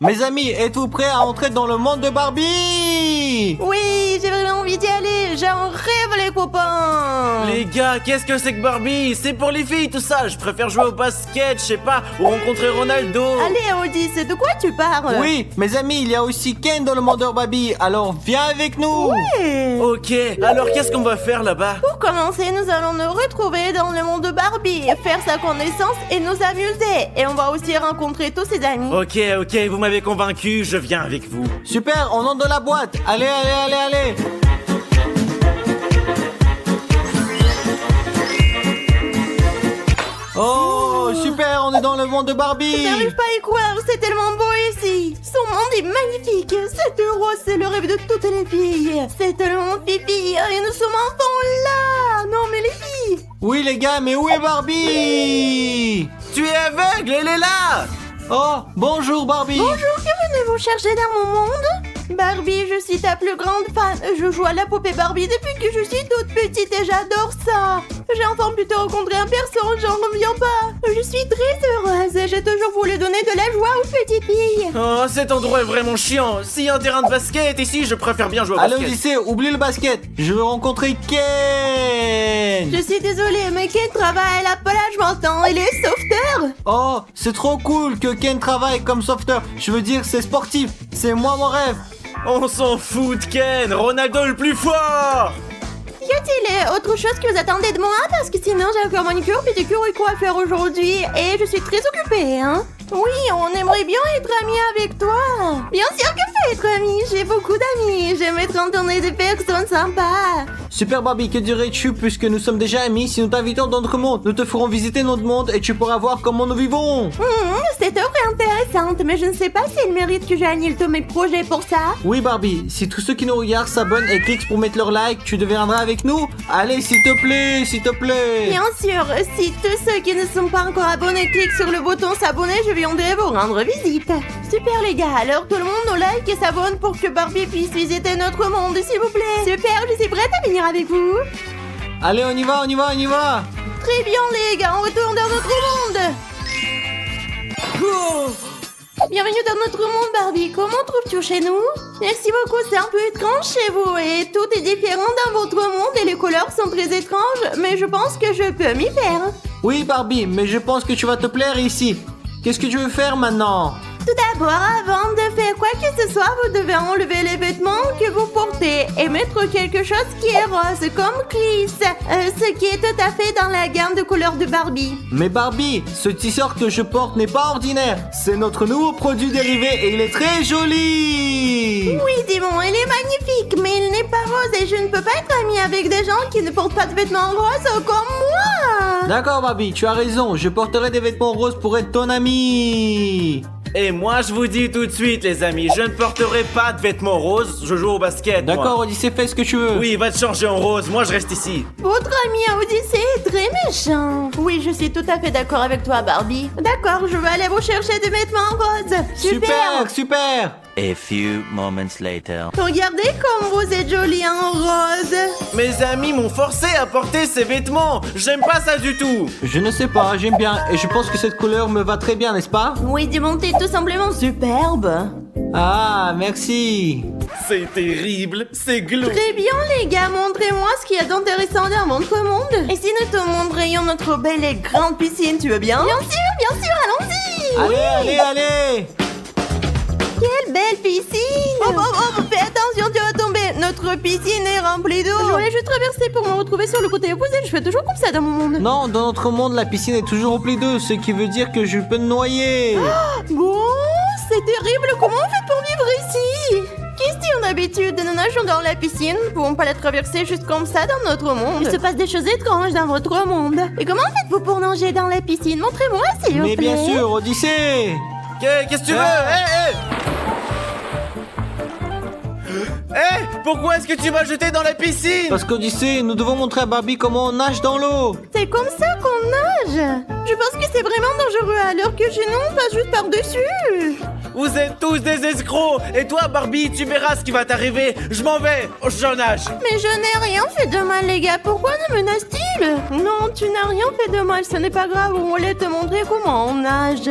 Mes amis, êtes-vous prêts à entrer dans le monde de Barbie? Oui, j'ai vraiment envie d'y aller. J'en rêve, les copains. Les gars, qu'est-ce que c'est que Barbie? C'est pour les filles tout ça. Je préfère jouer au basket, je sais pas, ou rencontrer Ronaldo. Allez, Audi, c'est de quoi tu parles? Oui, mes amis, il y a aussi Ken dans le monde de Barbie, alors viens avec nous. Ouais. Ok, alors qu'est-ce qu'on va faire là-bas? Pour commencer, nous allons nous retrouver dans le monde de Barbie, faire sa connaissance et nous amuser. Et on va aussi rencontrer tous ses amis. Ok, vous m'avez convaincu, je viens avec vous. Super, on entre dans la boîte. Allez. Oh, super, on est dans le monde de Barbie. J'arrive pas à y croire, c'est tellement beau ici. Son monde est magnifique. Cette rose, c'est le rêve de toutes les filles. C'est tellement pipi et nous sommes enfin là. Non mais les filles. Oui les gars, mais où est Barbie? Tu es aveugle, elle est là! Oh, bonjour Barbie. Bonjour, que venez-vous chercher dans mon monde? Barbie, je suis ta plus grande fan. Je joue à la poupée Barbie depuis que je suis toute petite et j'adore ça. J'ai enfin pu te rencontrer en personne, j'en reviens pas. Je suis très heureuse et j'ai toujours voulu donner de la joie aux petites filles. Oh, cet endroit est vraiment chiant. S'il y a un terrain de basket ici, je préfère bien jouer au Allez basket. Odyssée, oublie le basket. Je veux rencontrer Ken. Je suis désolée, mais Ken travaille à la pelage maintenant, il est sauveteur. Oh, c'est trop cool que Ken travaille comme sauveteur. Je veux dire, c'est sportif. C'est moi mon rêve. On s'en fout de Ken, Ronaldo le plus fort! Y a-t-il autre chose que vous attendez de moi? Parce que sinon j'ai encore manicure, pédicure et quoi à faire aujourd'hui. Et je suis très occupée, hein. Oui, on aimerait bien être amis avec toi. Bien sûr que je peux être amie, j'ai beaucoup d'amis. J'aime être entourée de personnes sympas. Super Barbie, que dirais-tu puisque nous sommes déjà amis? Si nous t'invitons dans notre monde, nous te ferons visiter notre monde et tu pourras voir comment nous vivons. Cette offre est intéressante, mais je ne sais pas si elle mérite que j'annule tous mes projets pour ça. Oui Barbie, si tous ceux qui nous regardent s'abonnent et cliquent pour mettre leur like, tu deviendras avec nous. Allez, s'il te plaît, s'il te plaît. Bien sûr, si tous ceux qui ne sont pas encore abonnés cliquent sur le bouton s'abonner, je viendrai vous rendre visite. Super les gars, alors tout le monde nous like et s'abonne pour que Barbie puisse visiter notre monde, s'il vous plaît. Super, je suis prête à venir avec vous. Allez, on y va. Très bien les gars, on retourne dans notre monde. Bienvenue dans notre monde Barbie, comment trouves-tu chez nous? Merci beaucoup, c'est un peu étrange chez vous et tout est différent dans votre monde et les couleurs sont très étranges, mais je pense que je peux m'y faire. Oui Barbie, mais je pense que tu vas te plaire ici. Qu'est-ce que tu veux faire maintenant? Tout d'abord, avant de faire quoi que ce soit, vous devez enlever les vêtements que vous portez et mettre quelque chose qui est rose, comme Chris, ce qui est tout à fait dans la gamme de couleurs de Barbie. Mais Barbie, ce t-shirt que je porte n'est pas ordinaire. C'est notre nouveau produit dérivé et il est très joli. Oui, Dimon, il est magnifique, mais il n'est pas rose et je ne peux pas être amie avec des gens qui ne portent pas de vêtements roses comme moi. D'accord Barbie, tu as raison. Je porterai des vêtements roses pour être ton ami. Et moi, je vous dis tout de suite, les amis, je ne porterai pas de vêtements roses, je joue au basket. moi. D'accord Odyssée, fais ce que tu veux. Oui, va te changer en rose, moi je reste ici. Votre ami Odyssée est très méchant. Oui, je suis tout à fait d'accord avec toi, Barbie. D'accord, je vais aller vous chercher des vêtements roses. Super. A few moments later. Regardez comme vous êtes jolie en rose. Mes amis m'ont forcé à porter ces vêtements, j'aime pas ça du tout. Je ne sais pas, j'aime bien et je pense que cette couleur me va très bien, n'est-ce pas? Oui, Dimon, t'es tout simplement superbe. Ah, merci. C'est terrible, c'est glauque. Très bien, les gars, montrez-moi ce qu'il y a d'intéressant dans votre monde. Et si nous te montrions notre belle et grande piscine, tu veux bien? Bien sûr, allons-y. Allez. Quelle belle piscine. Oh, fais attention, tu vas tomber. Notre piscine est remplie d'eau. Je voulais juste traverser pour me retrouver sur le côté opposé. Je fais toujours comme ça dans mon monde. Non, dans notre monde, la piscine est toujours remplie d'eau, ce qui veut dire que je peux me noyer. Bon, c'est terrible. Comment on fait pour vivre ici? Question d'habitude, nous nageons dans la piscine. Nous ne pouvons pas la traverser juste comme ça dans notre monde. Il se passe des choses étranges dans votre monde. Et comment faites-vous pour nager dans la piscine? Montrez-moi, s'il vous plaît. Mais bien sûr, Odyssée. Qu'est-ce que tu veux? Pourquoi est-ce que tu m'as jeté dans la piscine? Parce qu'Odyssée, nous devons montrer à Barbie comment on nage dans l'eau. C'est comme ça qu'on nage. Je pense que c'est vraiment dangereux alors que chez nous, on passe juste par-dessus. Vous êtes tous des escrocs. Et toi, Barbie, tu verras ce qui va t'arriver. Je m'en vais, je nage. Mais je n'ai rien fait de mal, les gars. Pourquoi nous menace-t-il? Non, tu n'as rien fait de mal. Ce n'est pas grave. On voulait te montrer comment on nage.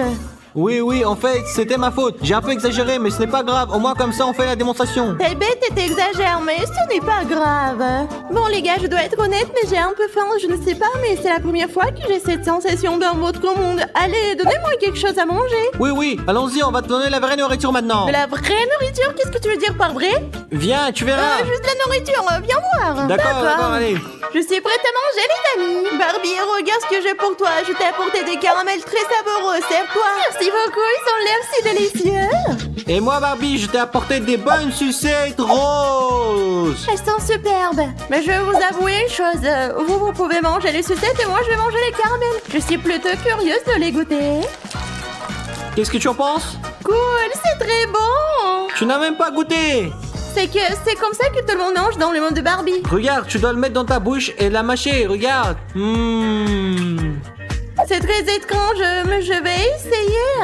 Oui, en fait, c'était ma faute. J'ai un peu exagéré, mais ce n'est pas grave. Au moins, comme ça, on fait la démonstration. T'es bête et t'exagères, mais ce n'est pas grave. Bon, les gars, je dois être honnête, mais j'ai un peu faim. Je ne sais pas, mais c'est la première fois que j'ai cette sensation dans votre monde. Allez, donnez-moi quelque chose à manger. Oui, allons-y, on va te donner la vraie nourriture maintenant. De la vraie nourriture? Qu'est-ce que tu veux dire par vrai? Viens, tu verras. Juste de la nourriture, viens voir. D'accord, allez. Je suis prête à manger, les amis. Barbie, regarde ce que j'ai pour toi. Je t'ai apporté des caramels très savoureux. Serre-toi. Merci beaucoup, ils ont l'air si délicieux. Et moi, Barbie, je t'ai apporté des bonnes sucettes roses. Elles sont superbes. Mais je vais vous avouer une chose. Vous pouvez manger les sucettes et moi, je vais manger les caramels. Je suis plutôt curieuse de les goûter. Qu'est-ce que tu en penses? Cool, c'est très bon. Tu n'as même pas goûté. C'est comme ça que tout le monde mange dans le monde de Barbie. Regarde, tu dois le mettre dans ta bouche et la mâcher, regarde. C'est très étrange, mais je vais essayer.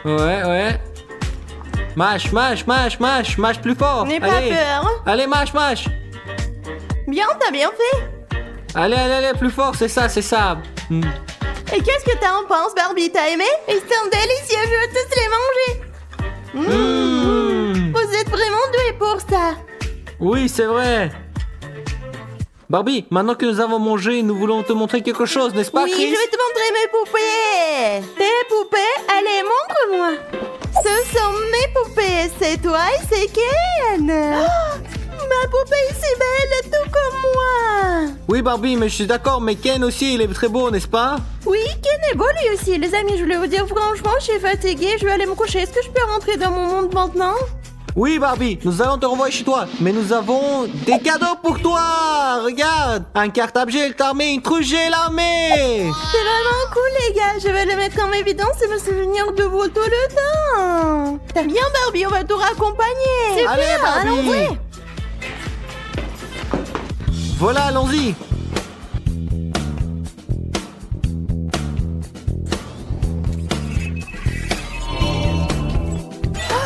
Ouais. Mâche plus fort. N'aie pas peur. Allez, mâche. Bien, t'as bien fait. Allez, plus fort, c'est ça. Et qu'est-ce que t'en penses, Barbie? T'as aimé? Ils sont délicieux, je veux tous les manger. Vous êtes vraiment doués pour ça. Oui, c'est vrai. Barbie, maintenant que nous avons mangé, nous voulons te montrer quelque chose, n'est-ce pas, Oui, Chris? je vais te montrer mes poupées. Tes poupées? Allez, montre-moi. Ce sont mes poupées. C'est toi et c'est Ken. Oh, ma poupée est si belle, tout comme moi. Oui, Barbie, mais je suis d'accord, mais Ken aussi, il est très beau, n'est-ce pas? Oui, Ken est beau lui aussi. Les amis, je voulais vous dire franchement, je suis fatiguée. Je vais aller me coucher. Est-ce que je peux rentrer dans mon monde maintenant? Oui, Barbie, nous allons te renvoyer chez toi, mais nous avons des cadeaux pour toi. Regarde, un cartable gel armé, une trousse gel armée. C'est vraiment cool, les gars. Je vais le mettre en évidence et me souvenir de vous tout le temps. T'as bien, Barbie, on va te raccompagner. Super, Allez, Barbie. allons-y. Voilà, allons-y.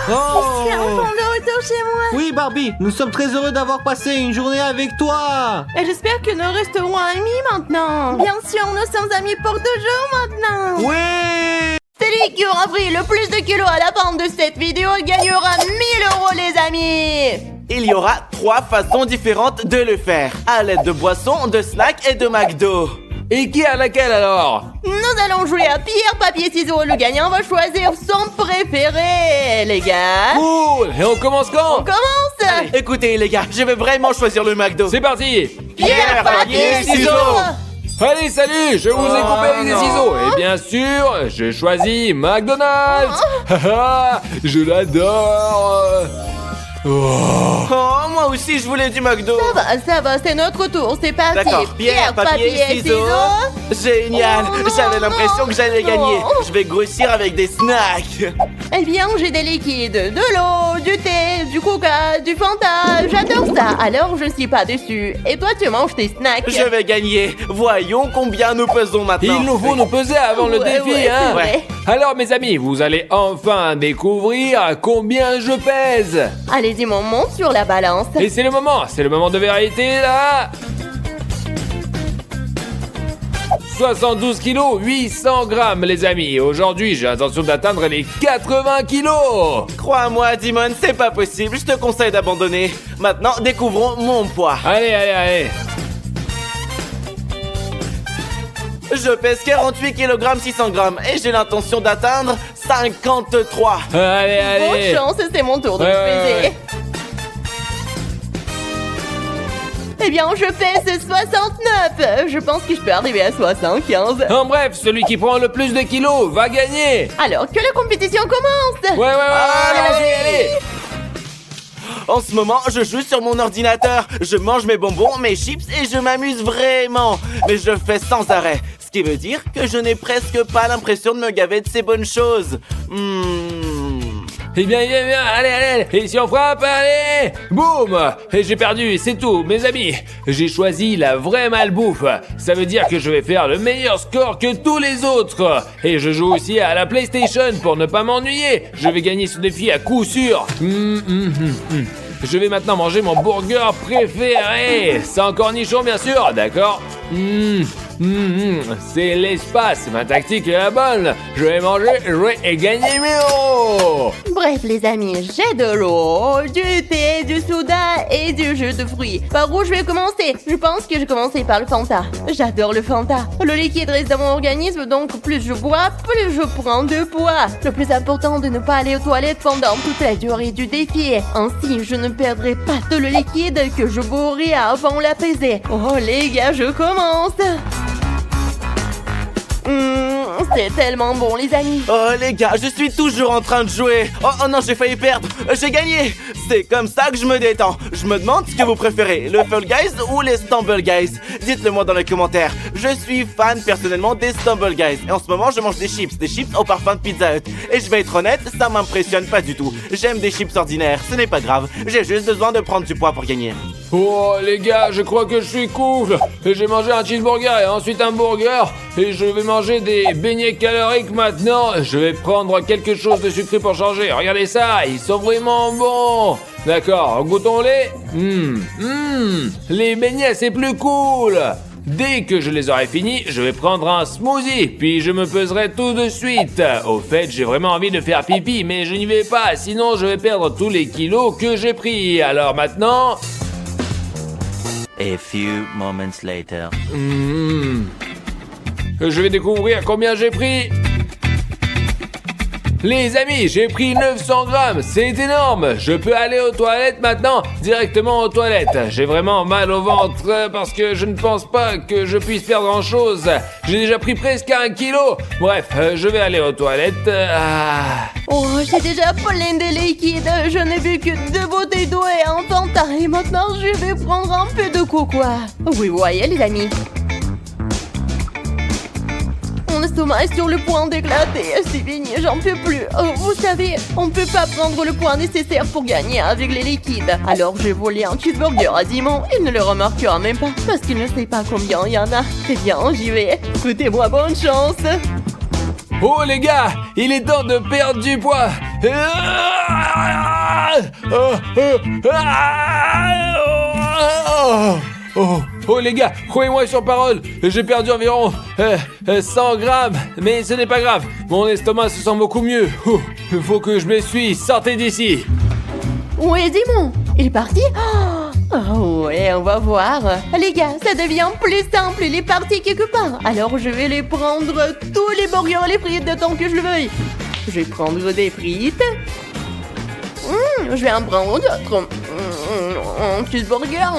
Je suis enfin de retour chez moi. Oui, Barbie, nous sommes très heureux d'avoir passé une journée avec toi. Et j'espère que nous resterons amis maintenant. Bien sûr, nous sommes amis pour toujours maintenant. Oui. Celui qui aura pris le plus de kilos à la fin de cette vidéo gagnera 1000 €, les amis. Il y aura 3 façons différentes de le faire. À l'aide de boissons, de snacks et de McDo. Et qui a laquelle alors? Nous allons jouer à pierre, papier, ciseaux. Le gagnant va choisir son préféré, les gars. Cool! Et on commence On quand? commence. Allez, écoutez les gars, je vais vraiment choisir le McDo. C'est parti! Pierre, papier, ciseaux. Allez, salut! Je vous ai coupé avec des ciseaux. Et bien sûr, j'ai choisi McDonald's! Haha, je l'adore! Oh. Oh, moi aussi je voulais du McDo. Ça va, c'est notre tour. C'est parti. D'accord, pierre, papier, ciseaux. Génial, Oh, non, j'avais l'impression que j'allais gagner. non. Je vais grossir avec des snacks. Eh bien, j'ai des liquides, de l'eau, du thé, du coca, du Fanta. J'adore ça. Alors, je suis pas déçue. Et toi, tu manges tes snacks. Je vais gagner. Voyons combien nous pesons maintenant. Il nous faut nous peser avant le Ouais, défi, ouais, hein? c'est vrai. Alors, mes amis, vous allez enfin découvrir combien je pèse. Allez-y, mon monte sur la balance. Et c'est le moment de vérité là. 72 kilos, 800 grammes, les amis. Aujourd'hui, j'ai l'intention d'atteindre les 80 kilos. Crois-moi, Dimon, c'est pas possible. Je te conseille d'abandonner. Maintenant, découvrons mon poids. Allez. Je pèse 48 kg 600 grammes et j'ai l'intention d'atteindre 53. Allez. Bonne chance, c'est mon tour de Ouais, me peser. ouais. Eh bien, je pèse 69. Je pense que je peux arriver à 75. En bref, celui qui prend le plus de kilos va gagner. Alors que la compétition commence. Ouais, allez. En ce moment, je joue sur mon ordinateur. Je mange mes bonbons, mes chips et je m'amuse vraiment. Mais je le fais sans arrêt. Ce qui veut dire que je n'ai presque pas l'impression de me gaver de ces bonnes choses. Eh bien, allez. Et si on frappe, allez. Boum. Et j'ai perdu, c'est tout, mes amis. J'ai choisi la vraie malbouffe. Ça veut dire que je vais faire le meilleur score que tous les autres. Et je joue aussi à la PlayStation pour ne pas m'ennuyer. Je vais gagner ce défi à coup sûr. Je vais maintenant manger mon burger préféré. Sans cornichon, bien sûr, d'accord? C'est l'espace, ma tactique est la bonne. Je vais manger, jouer et gagner mes euros. Bref, les amis, j'ai de l'eau, du thé, du soda et du jus de fruits. Par où je vais commencer? Je pense que je vais commencer par le Fanta. J'adore le Fanta. Le liquide reste dans mon organisme, donc plus je bois, plus je prends de poids. Le plus important de ne pas aller aux toilettes pendant toute la durée du défi. Ainsi, je ne perdrai pas tout le liquide que je bourrai avant l'apaiser. Oh les gars, je commence. C'est tellement bon, les amis. Oh les gars, je suis toujours en train de jouer. Oh non, j'ai failli perdre. J'ai gagné. C'est comme ça que je me détends. Je me demande ce que vous préférez, le Fall Guys ou les Stumble Guys. Dites-le moi dans les commentaires. Je suis fan personnellement des Stumble Guys. Et en ce moment, je mange des chips au parfum de Pizza Hut. Et je vais être honnête, ça m'impressionne pas du tout. J'aime des chips ordinaires, ce n'est pas grave. J'ai juste besoin de prendre du poids pour gagner. Oh les gars, je crois que je suis cool. J'ai mangé un cheeseburger et ensuite un burger. Et je vais manger des beignets caloriques maintenant. Je vais prendre quelque chose de sucré pour changer. Regardez ça, ils sont vraiment bons. D'accord, goûtons-les. Les beignets, c'est plus cool. Dès que je les aurai finis, je vais prendre un smoothie, puis je me peserai tout de suite. Au fait, j'ai vraiment envie de faire pipi, mais je n'y vais pas, sinon je vais perdre tous les kilos que j'ai pris. Alors maintenant... A few moments later. Je vais découvrir combien j'ai pris. Les amis, j'ai pris 900 grammes, c'est énorme. Je peux aller aux toilettes maintenant, directement aux toilettes. J'ai vraiment mal au ventre parce que je ne pense pas que je puisse perdre grand chose. J'ai déjà pris presque 1 kilo. Bref, je vais aller aux toilettes. Oh, j'ai déjà plein de liquide. Je n'ai bu que 2 bouteilles d'eau et un Fanta. Et maintenant, je vais prendre un peu de coco. Oui, vous voyez, les amis. Mon estomac est sur le point d'éclater. C'est fini, j'en peux plus. Vous savez, on ne peut pas prendre le poids nécessaire pour gagner avec les liquides. Alors j'ai volé un cheeseburger à Simon. Il ne le remarquera même pas parce qu'il ne sait pas combien il y en a. C'est bien, j'y vais. Souhaitez-moi bonne chance. Oh les gars, il est temps de perdre du poids. Oh les gars, croyez-moi sur parole, j'ai perdu environ 100 grammes, mais ce n'est pas grave, mon estomac se sent beaucoup mieux. Il faut que je m'essuie, sortez d'ici. Où est Simon? Il est parti? Oh ouais, on va voir. Les gars, ça devient plus simple, il est parti quelque part. Alors je vais les prendre tous les burgers et les frites de tant que je le veuille. Je vais prendre des frites. Je vais en prendre d'autres. Un cheeseburger.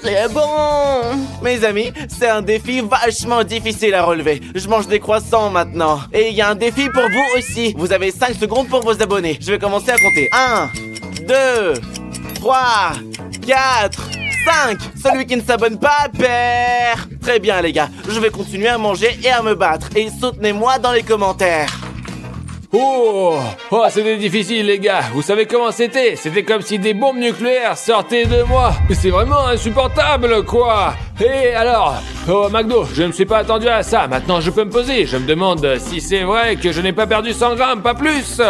C'est bon. Mes amis, c'est un défi vachement difficile à relever. Je mange des croissants maintenant. Et il y a un défi pour vous aussi. Vous avez 5 secondes pour vous abonner. Je vais commencer à compter. 1, 2, 3, 4, 5. Celui qui ne s'abonne pas perd. Très bien les gars, je vais continuer à manger et à me battre. Et soutenez-moi dans les commentaires. Oh, c'était difficile les gars. Vous savez comment c'était? C'était comme si des bombes nucléaires sortaient de moi. C'est vraiment insupportable quoi. Et alors, McDo, je ne me suis pas attendu à ça. Maintenant je peux me poser. Je me demande si c'est vrai que je n'ai pas perdu 100 grammes, pas plus.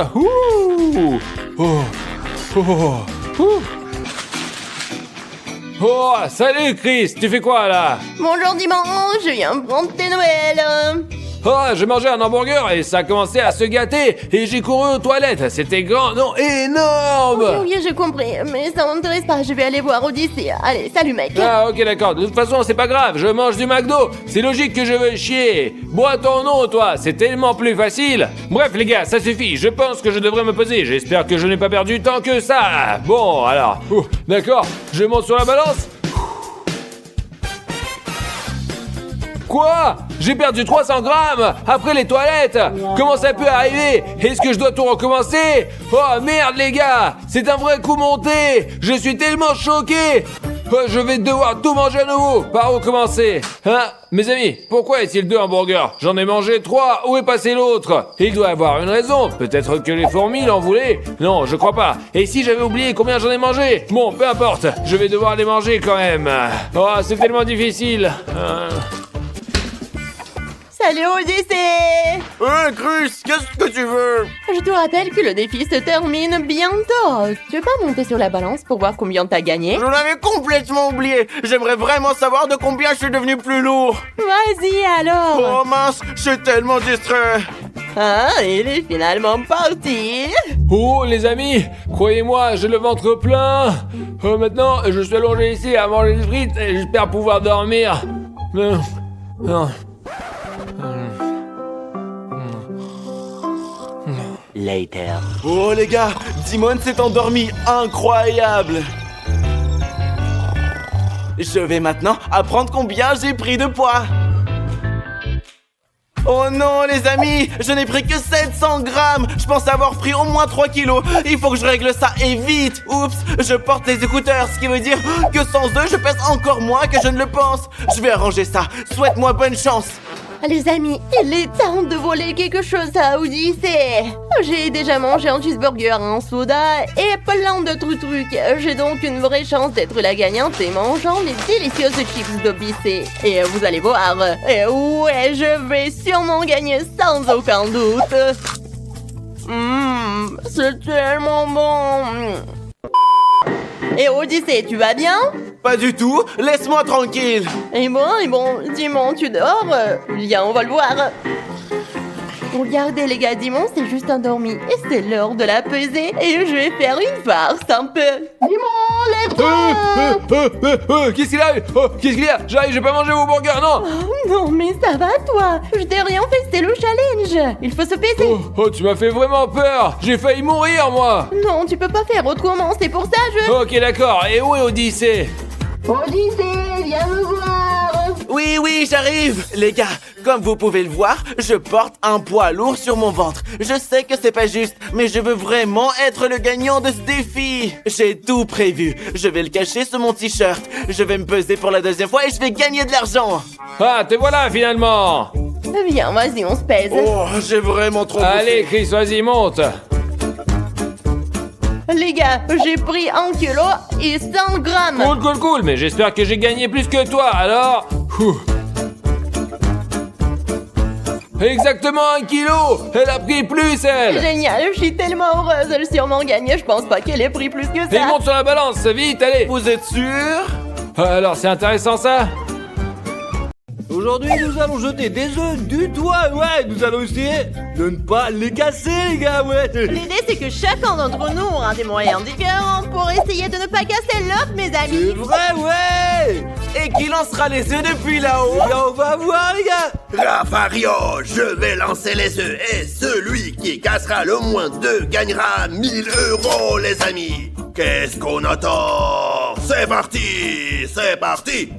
Oh, salut Chris, tu fais quoi là? Bonjour dimanche, je viens prendre tes nouvelles. Oh, j'ai mangé un hamburger et ça a commencé à se gâter et j'ai couru aux toilettes. C'était grand, non, énorme. Oui, j'ai compris, mais ça m'intéresse pas. Je vais aller voir Odyssée. Allez, salut mec. Ah, ok, d'accord. De toute façon, c'est pas grave. Je mange du McDo. C'est logique que je veux chier. Bois ton nom, toi. C'est tellement plus facile. Bref, les gars, ça suffit. Je pense que je devrais me peser. J'espère que je n'ai pas perdu tant que ça. Bon, alors. D'accord. Je monte sur la balance. Quoi? J'ai perdu 300 grammes après les toilettes. Comment ça peut arriver? Est-ce que je dois tout recommencer? Oh merde les gars, c'est un vrai coup monté. Je suis tellement choqué. Je vais devoir tout manger à nouveau. Par où commencer? Hein? Mes amis, pourquoi est-il 2 hamburgers? J'en ai mangé 3, où est passé l'autre? Il doit avoir une raison. Peut-être que les fourmis l'en voulaient? Non, je crois pas. Et si j'avais oublié combien j'en ai mangé? Bon, peu importe, je vais devoir les manger quand même. Oh, c'est tellement difficile. Salut Odyssée. Chris, qu'est-ce que tu veux? Je te rappelle que le défi se termine bientôt. Tu veux pas monter sur la balance pour voir combien t'as gagné? Je l'avais complètement oublié. J'aimerais vraiment savoir de combien je suis devenu plus lourd. Vas-y alors. Oh mince, je suis tellement distrait. Ah, il est finalement parti. Oh les amis, croyez-moi, j'ai le ventre plein. Maintenant, je suis allongé ici à manger des frites et j'espère pouvoir dormir. Non. Later. Oh les gars, Dimon s'est endormi, incroyable. Je vais maintenant apprendre combien j'ai pris de poids. Oh non les amis, je n'ai pris que 700 grammes. Je pense avoir pris au moins 3 kilos. Il faut que je règle ça et vite. Oups, je porte les écouteurs, ce qui veut dire que sans eux, je pèse encore moins que je ne le pense. Je vais arranger ça. Souhaite-moi bonne chance. Les amis, il est temps de voler quelque chose à Odyssée. J'ai déjà mangé un cheeseburger, un soda et plein d'autres trucs. J'ai donc une vraie chance d'être la gagnante et mangeant les délicieuses chips d'Odyssée. Et vous allez voir, et ouais, je vais sûrement gagner sans aucun doute. C'est tellement bon. Et Odyssée, tu vas bien? Pas du tout, laisse-moi tranquille. Et bon, Dimon, tu dors? Viens, on va le voir. Regardez les gars, Dimon s'est juste endormi. Et c'est l'heure de la pesée. Et je vais faire une farce un peu. Dimon, lève-toi! Qu'est-ce qu'il a? Qu'est-ce qu'il y a? J'arrive, j'ai pas mangé vos burgers, non! Oh, non, mais ça va toi? Je t'ai rien fait, c'est le challenge. Il faut se peser. Oh, tu m'as fait vraiment peur! J'ai failli mourir, moi! Non, tu peux pas faire autrement, c'est pour ça je... Ok, d'accord, et où est Odyssée? Odyssée, viens me voir. Oui, j'arrive. Les gars, comme vous pouvez le voir, je porte un poids lourd sur mon ventre. Je sais que c'est pas juste, mais je veux vraiment être le gagnant de ce défi. J'ai tout prévu. Je vais le cacher sous mon t-shirt. Je vais me peser pour la deuxième fois et je vais gagner de l'argent. Ah, te voilà finalement! Viens, vas-y, on se pèse. Oh, j'ai vraiment trop Allez, bouffé. Chris, vas-y, monte! Les gars, j'ai pris 1 kilo et 100 grammes. Cool, mais j'espère que j'ai gagné plus que toi, alors... Ouh. Exactement 1 kilo! Elle a pris plus, elle! Génial, je suis tellement heureuse, elle a sûrement gagné, je pense pas qu'elle ait pris plus que Et ça. monte sur la balance, vite, allez! Vous êtes sûr? Alors, c'est intéressant ça? Aujourd'hui, nous allons jeter des œufs du toit, ouais. Nous allons essayer de ne pas les casser, les gars, ouais. L'idée c'est que chacun d'entre nous aura des moyens différents pour essayer de ne pas casser l'œuf, mes C'est amis. vrai, ouais. Et qui lancera les œufs depuis là-haut? Eh bien, on va voir, les gars. Rafario, je vais lancer les œufs et celui qui cassera le moins d'œufs gagnera 1000 €, les amis. Qu'est-ce qu'on attend? C'est parti!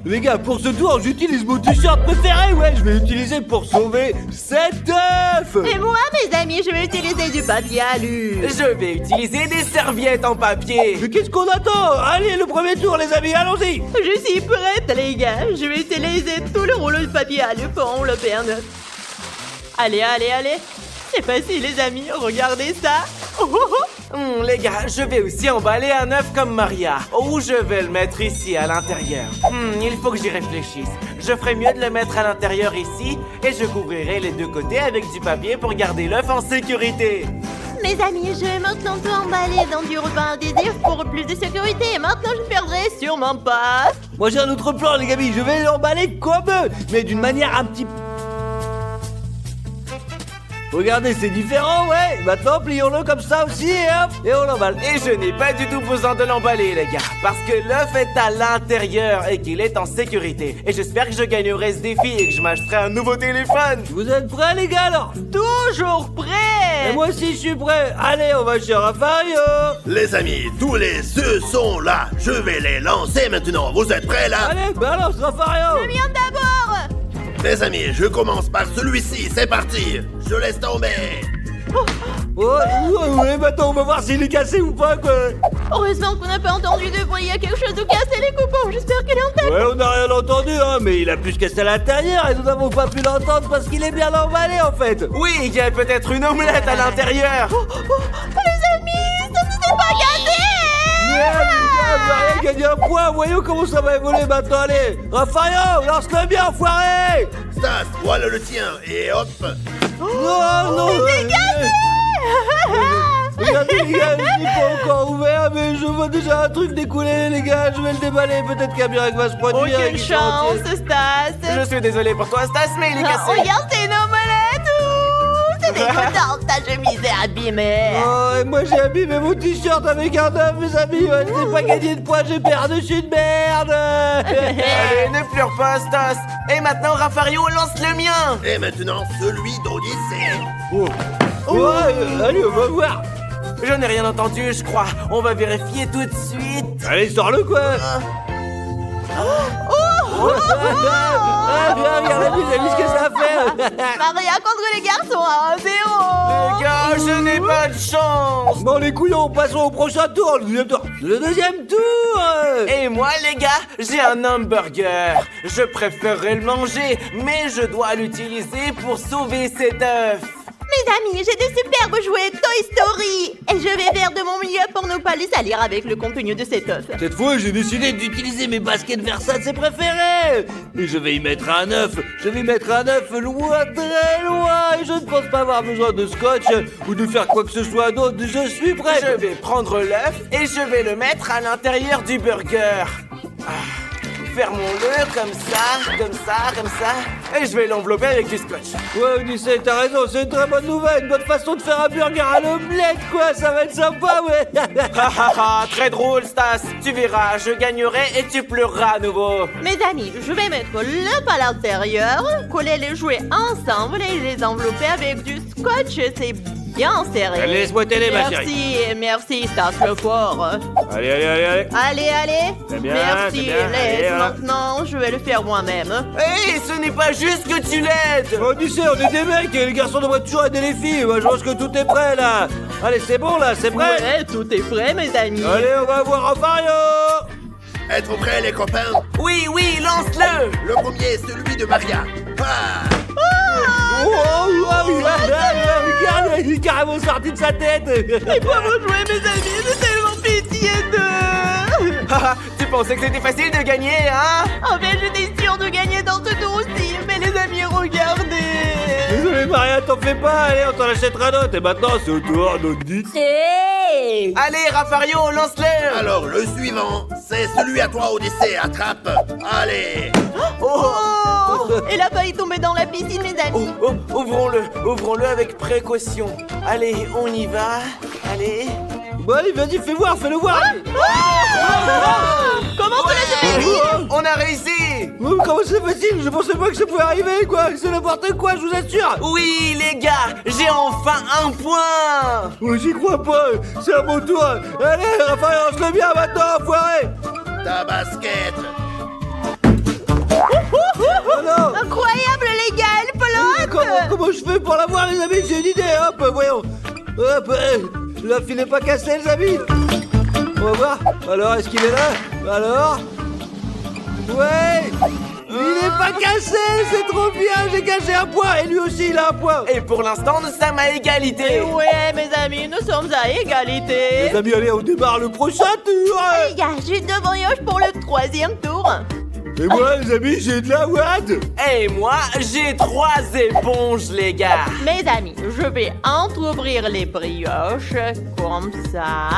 Les gars, pour ce tour, j'utilise mon t-shirt préféré, ouais. Je vais l'utiliser pour sauver cet œuf. Et moi, mes amis, je vais utiliser du papier alu. Je vais utiliser des serviettes en papier. Mais qu'est-ce qu'on attend? Allez, le premier tour, les amis, allons-y. Je suis prête, les gars. Je vais utiliser tout le rouleau de papier alu pour envelopper un œuf. Allez. C'est facile, les amis. Regardez ça. Les gars, je vais aussi emballer un œuf comme Maria. Ou je vais le mettre ici, à l'intérieur. Il faut que j'y réfléchisse. Je ferais mieux de le mettre à l'intérieur ici, et je couvrirai les deux côtés avec du papier pour garder l'œuf en sécurité. Mes amis, je vais maintenant tout emballer dans du ruban adhésif pour plus de sécurité. Et maintenant, je ne perdrai sûrement pas. Moi, j'ai un autre plan, les amis. Je vais l'emballer comme eux, mais d'une manière un petit... Regardez, c'est différent, ouais. Maintenant, plions-le comme ça aussi, et hop, et on l'emballe. Et je n'ai pas du tout besoin de l'emballer, les gars, parce que l'œuf est à l'intérieur et qu'il est en sécurité. Et j'espère que je gagnerai ce défi et que je m'achèterai un nouveau téléphone. Vous êtes prêts, les gars, alors? Toujours prêt. Et moi aussi, je suis prêt. Allez, on va chez Rafario. Les amis, tous les œufs sont là. Je vais les lancer maintenant. Vous êtes prêts là? Allez, balance, Rafario. Viens d'abord. Les amis, je commence par celui-ci. C'est parti. Je laisse tomber. Ouais, maintenant, on va voir s'il est cassé ou pas, quoi. Heureusement qu'on n'a pas entendu de bruit. Il y a quelque chose de cassé, les coupons. J'espère qu'il est intact. Ouais, on n'a rien entendu, hein, mais il a pu se casser à l'intérieur et nous n'avons pas pu l'entendre parce qu'il est bien emballé, en fait. Oui, il y a peut-être une omelette à l'intérieur. Les amis, ça ne s'est pas cassé. Merde, on va rien gagner un point. Voyons comment ça va évoluer maintenant. Allez, Rafario, lance-le bien, enfoiré. Stas, voilà le tien. Et hop. Non, non. déjà un truc découlé, les gars. Je vais le déballer. Peut-être qu'un miracle va se produire. Aucune chance, Stas. Je suis désolé pour toi, Stas, mais il est cassé. Regarde, c'est une omelette. C'est dégoûtant, ta chemise est abîmée. Oh, et moi j'ai abîmé mon t-shirt avec un œuf, mes amis. Ouais, j'ai pas gagné de points, j'ai perdu, je suis une merde. Allez, ne pleure pas, Stas. Et maintenant, Raffario lance le mien. Et maintenant, celui d'Odyssée. Ouais, allez, on va voir. Je n'ai rien entendu, je crois. On va vérifier tout de suite. Allez, sors-le quoi. Regardez, mes amis, ce que ça fait. Maria contre les garçons à 1-0. Les gars, je n'ai pas de chance. Bon, les couillons, passons au prochain tour, le deuxième tour. Le deuxième tour. Et moi, les gars, j'ai un hamburger. Je préférerais le manger, mais je dois l'utiliser pour sauver cet œuf. Mes amis, j'ai des superbes jouets Toy Story. Et je vais faire de mon mieux pour ne pas les salir avec le contenu de cet œuf. Cette fois, j'ai décidé d'utiliser mes baskets Versace préférées. Et je vais y mettre un œuf. Je vais mettre un œuf loin, très loin. Et je ne pense pas avoir besoin de scotch ou de faire quoi que ce soit d'autre. Je suis prêt. Je vais prendre l'œuf et je vais le mettre à l'intérieur du burger. Fermons-le comme ça. Et je vais l'envelopper avec du scotch. Ouais, Odyssey, t'as raison. C'est une très bonne nouvelle. Une bonne façon de faire un burger à l'omelette, quoi. Ça va être sympa, ouais. Très drôle, Stas. Tu verras, je gagnerai et tu pleureras à nouveau. Mes amis, je vais mettre l'œuf à l'intérieur, coller les jouets ensemble et les envelopper avec du scotch. C'est bien serré. Allez, laisse-moi t'aider, ma chérie. Merci, Stas le fort. Allez. Allez. C'est bien, Merci, c'est bien. laisse. Allez, voilà. Maintenant, je vais le faire moi-même. Hé, ce n'est pas juste que tu l'aides. Odyssey, on est des mecs et les garçons devraient toujours aider les filles. Moi, je pense que tout est prêt, là. Allez, c'est bon, là, c'est prêt. Ouais, tout est prêt, mes amis. Allez, on va voir Raffario. Êtes-vous prêts, les copains? Oui, lance-le. Le premier est celui de Maria. Ah! Regarde, il est carrément sorti de sa tête. Bravo jouer, mes amis, j'ai tellement pitié d'eux. Tu pensais que c'était facile de gagner, hein? En fait, j'étais sûre de gagner dans ce tour aussi, mais les amis, regardez. Désolé, Maria, t'en fais pas. Allez, on t'en achètera d'autres. Et maintenant, c'est au tour d'Odyssey. Allez, Raffario, lance-le. Alors, le suivant, c'est celui à toi, Odyssée. Attrape. Allez. Elle a failli tomber dans la piscine, mes amis. Ouvrons-le avec précaution. Allez, on y va. Allez. Bon, allez, vas-y, fais voir, fais-le voir. Comment cela se fait? On a réussi. Comment c'est facile? Je pensais pas que ça pouvait arriver, quoi. C'est n'importe quoi, je vous assure. Oui, les gars, j'ai enfin un point. Oh, j'y crois pas. C'est à mon tour. Allez, Raphaël, lance-le bien maintenant, enfoiré. Ta basket. Oh non. Incroyable, les gars, elle flotte. Comment je fais pour l'avoir, les amis? J'ai une idée, hop, voyons. Hop, l'œuf, il est pas cassé, les amis. On va voir. Alors, est-ce qu'il est là? Alors? Ouais. Il est pas cassé, c'est trop bien. J'ai cassé un point et lui aussi, il a un point. Et pour l'instant, nous sommes à égalité. Ouais, mes amis, nous sommes à égalité. Les amis, allez, on démarre le prochain tour. Les gars, j'ai 2 brioches pour le 3e tour. Et moi, les amis, j'ai de la ouate. Et moi, j'ai 3 éponges, les gars. Mes amis, je vais entrouvrir les brioches, comme ça.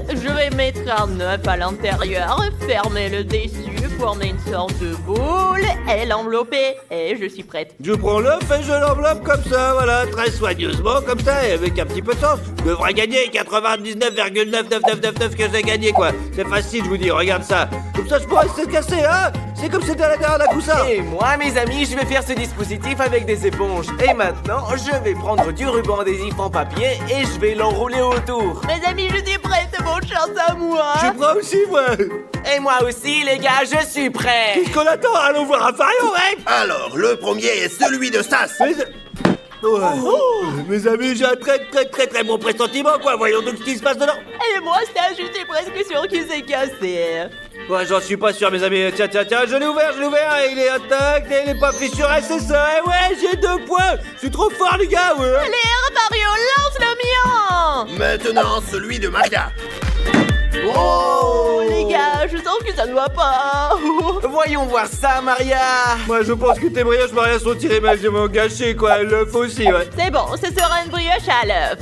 Je vais mettre un œuf à l'intérieur, fermer le dessus, former une sorte de boule et l'envelopper. Et je suis prête. Je prends l'œuf et je l'enveloppe comme ça, voilà, très soigneusement, comme ça, et avec un petit peu de sens. Je devrais gagner 99,99999 que j'ai gagné, quoi. C'est facile, je vous dis, regarde ça. Comme ça, je pourrais rester cassé, hein. C'est comme si c'était à l'intérieur d'un coussin. Et moi, mes amis, je vais faire ce dispositif avec des éponges. Et maintenant, je vais prendre du ruban adhésif en papier et je vais l'enrouler autour. Mes amis, je suis prête, c'est mon chance à moi. Je prends aussi, moi. Et moi aussi, les gars, je suis prêt. Qu'est-ce qu'on attend? Allons voir Raffario, ouais. Alors, le premier est celui de Stas. Mes amis, j'ai un très bon pressentiment, quoi. Voyons donc ce qui se passe dedans. Et moi, j'étais presque sûre qu'il s'est cassé. Ouais, j'en suis pas sûr, mes amis. Tiens, je l'ai ouvert, et il est intact, et il est pas fissuré, c'est ça. Et ouais, j'ai 2 points. Je suis trop fort, les gars, ouais. Allez, Mario, lance le mien. Maintenant, celui de Maria. Oh, les gars, je sens que ça ne va pas. Voyons voir ça, Maria. Moi, je pense que tes brioches, Maria, sont tirées massivement gâchées, quoi. L'œuf aussi, ouais. C'est bon, ce sera une brioche à l'œuf.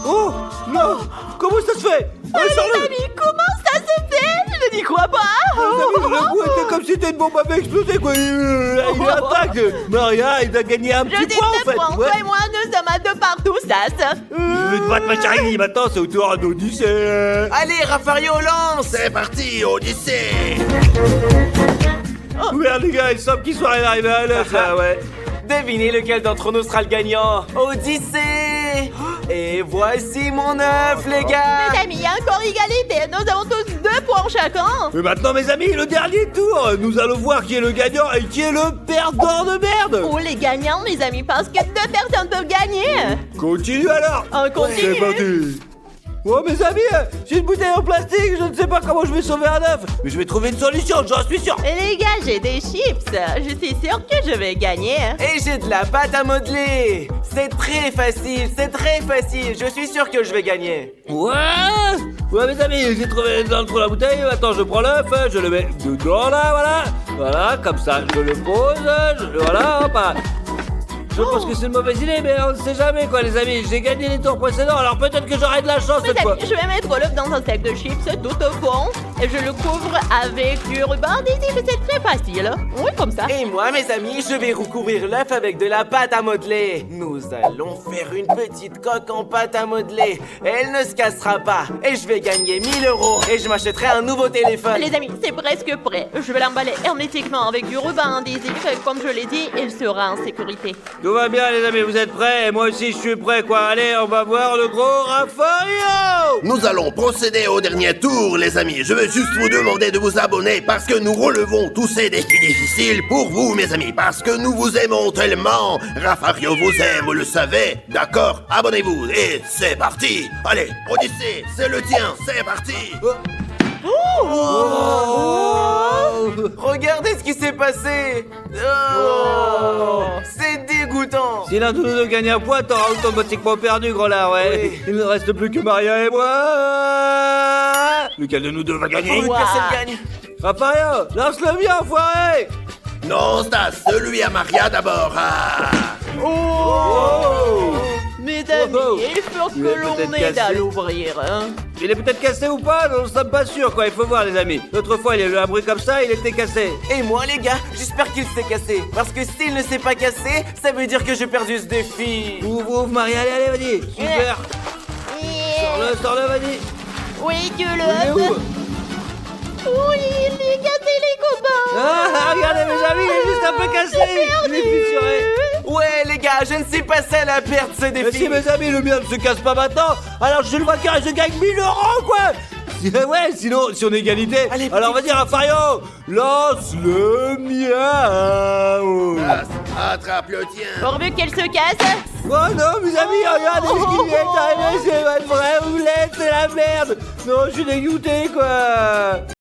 Oh non. Comment ça se fait? Sors-le. Les amis, comment ça se fait? Je n'y crois pas. Le coup était comme si c'était une bombe avait explosé quoi. Il attaque. Maria, il a gagné un Je petit point en fait. déteste toi et moi, nous sommes à deux partout, ça. Je vais te battre ma chérie. Maintenant c'est au tour d'Odyssée. Allez, Raffario, lance! C'est parti, Odyssée. Merde les gars, il semble qu'ils soient arrivés à l'heure ça, ouais. Devinez lequel d'entre nous sera le gagnant. Odyssée! Et voici mon œuf, les gars! Les amis, il y a encore égalité. Nous avons tous 2 points chacun. Mais maintenant mes amis, le dernier tour, nous allons voir qui est le gagnant et qui est le perdant de merde. Oh, les gagnants, les amis, parce que 2 personnes peuvent gagner. Continue alors. On continue. C'est parti. Oh mes amis, j'ai une bouteille en plastique, je ne sais pas comment je vais sauver un œuf, mais je vais trouver une solution, j'en suis sûr. Et les gars, j'ai des chips. Je suis sûre que je vais gagner. Et j'ai de la pâte à modeler! C'est très facile, c'est très facile. Je suis sûr que je vais gagner. Ouais mes amis, j'ai trouvé dans le trou la bouteille, attends, je prends l'œuf, je le mets dedans là, voilà, comme ça, je le pose, voilà, hop. Je pense que c'est une mauvaise idée, mais on ne sait jamais quoi les amis, j'ai gagné les tours précédents, alors peut-être que j'aurai de la chance Les cette fois. amis, je vais mettre l'œuf dans un sac de chips tout au fond et je le couvre avec du ruban adhésif. C'est très facile. Oui, comme ça. Et moi, mes amis, je vais recouvrir l'œuf avec de la pâte à modeler. Nous allons faire une petite coque en pâte à modeler. Elle ne se cassera pas. Et je vais gagner 1000 € et je m'achèterai un nouveau téléphone. Les amis, c'est presque prêt. Je vais l'emballer hermétiquement avec du ruban adhésif. Comme je l'ai dit, il sera en sécurité. Tout va bien les amis, vous êtes prêts? Et moi aussi je suis prêt quoi, allez on va voir le gros Raffario. Nous allons procéder au dernier tour, les amis. Je veux juste vous demander de vous abonner parce que nous relevons tous ces défis difficiles pour vous, mes amis, parce que nous vous aimons tellement. Raffario vous aime, vous le savez. D'accord, abonnez-vous et c'est parti. Allez, Odyssée, c'est le tien, c'est parti. Regardez ce qui s'est passé. Oh, c'est dégoûtant. Si l'un de nous deux gagne un point, t'auras automatiquement perdu, gros là, ouais. Oui. Il ne reste plus que Maria et moi. Lequel de nous deux va gagner? Une personne gagne. Raffario, lance le mien, enfoiré. Non, Stas, celui à Maria d'abord. Ah. Oh. Mes amis, Oh. il faut Il est que l'on peut-être aide à cassé. l'ouvrir. Il est peut-être cassé ou pas, nous ne sommes pas sûrs, quoi. Il faut voir, les amis. L'autre fois, il y a eu un bruit comme ça, il était cassé. Et moi, les gars, j'espère qu'il s'est cassé. Parce que s'il ne s'est pas cassé, ça veut dire que j'ai perdu ce défi. Ouvre, Maria, allez, vas-y. Super. Sors-le, vas-y. Oui, que Il est l'œuf. où? Oui, il est cassé, les copains. Ah, regardez, mes amis, il est juste un peu cassé. Il est fissuré. Ouais, les gars, je ne suis pas seul à perdre ce Mais défi. si, mes amis, le mien ne se casse pas maintenant, alors je le vois car je gagne 1000 €, quoi. Ouais, sinon, si on est égalité, Allez, alors vas-y, Raffario, lance le mien. Stas, attrape le tien. Pourvu qu'elle se casse. Oh non, mes amis, regardez ce qui est arrivé, c'est pas vrai, vous l'êtes, c'est la merde. Non, je suis dégoûté, quoi.